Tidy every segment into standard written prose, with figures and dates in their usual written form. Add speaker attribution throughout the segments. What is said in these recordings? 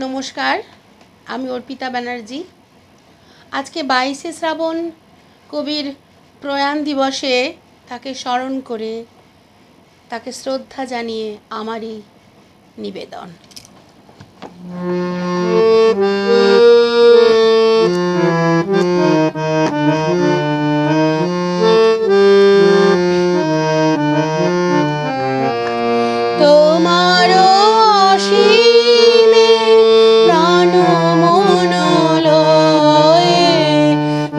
Speaker 1: নমস্কার, আমি অর্পিতা ব্যানার্জি। আজকে 22শে শ্রাবণ কবির প্রয়াণ দিবসে তাকে স্মরণ করে তাকে শ্রদ্ধা জানিয়ে আমারই নিবেদন। তোমারও অসীমে প্রাণ মন লয়ে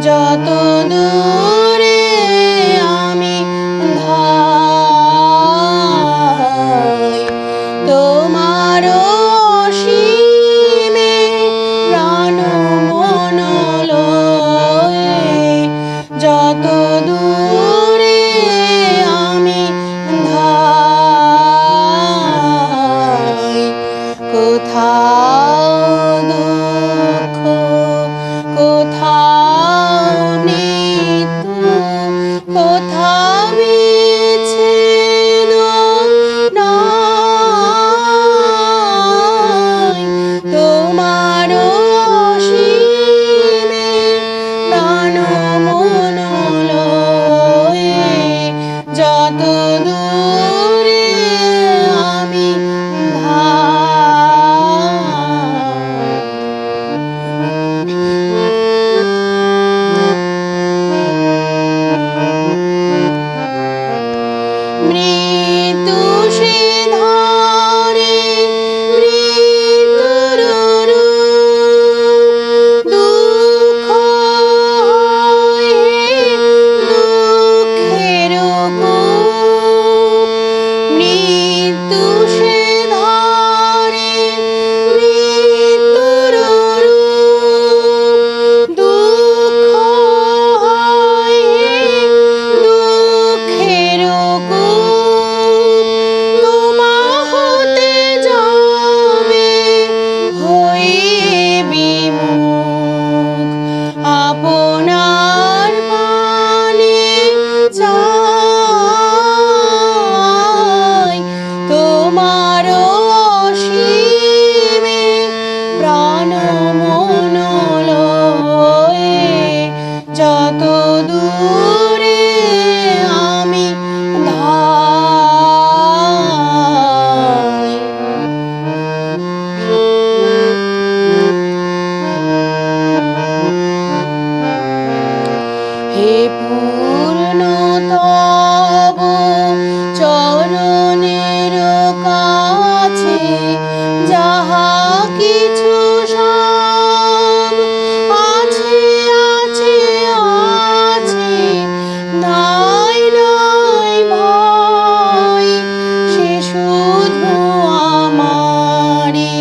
Speaker 1: যত দূরে আমি ধাই, তোমারও অসীমে প্রাণ মন লয়ে যত দূরে আমি ধাই। কোথাও দুঃখ, কোথাও মৃত্যু, কোথাও বিচ্ছেদ নাই, তোমার অসীমে প্রাণ মন লয়ে যত দূরে আমি মৃত্যু সে ধরে মৃত্যুর রূপ, দুঃখ হয়ে দুঃখের কূপ। মৃত্যু সে ধরে মৃত্যুর রূপ, দুঃখ হয়ে দুঃখের কূপ। তোমা হতে যাবে হয়ে বিমুখ, আপনার পানে চাই, তোমার অসীমে প্রাণ মন লয়ে যত দূরে আমি ধাই। হে পূর্ণ তব চরণের কাছে যাহা কিছু সব আছে আছে আছে, নাই নাই ভয়, সে শুধু আমারি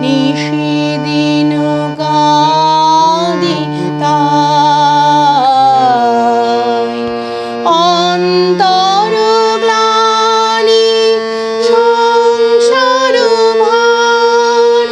Speaker 1: নিশিদিন কাঁদি তাই। অন্তর গ্লানি সংসার ভার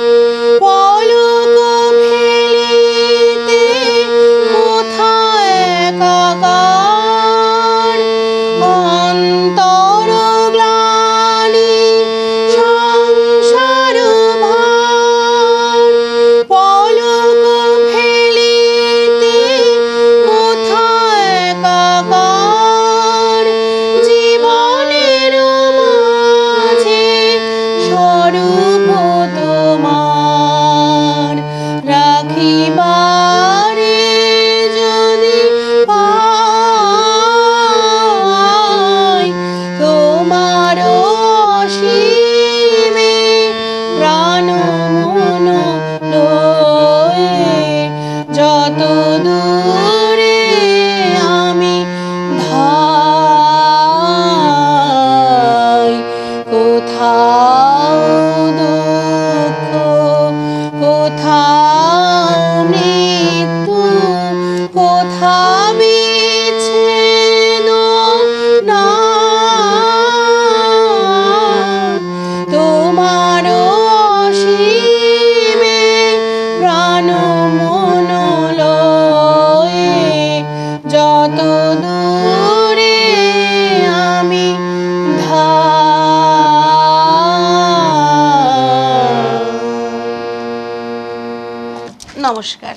Speaker 1: নমস্কার।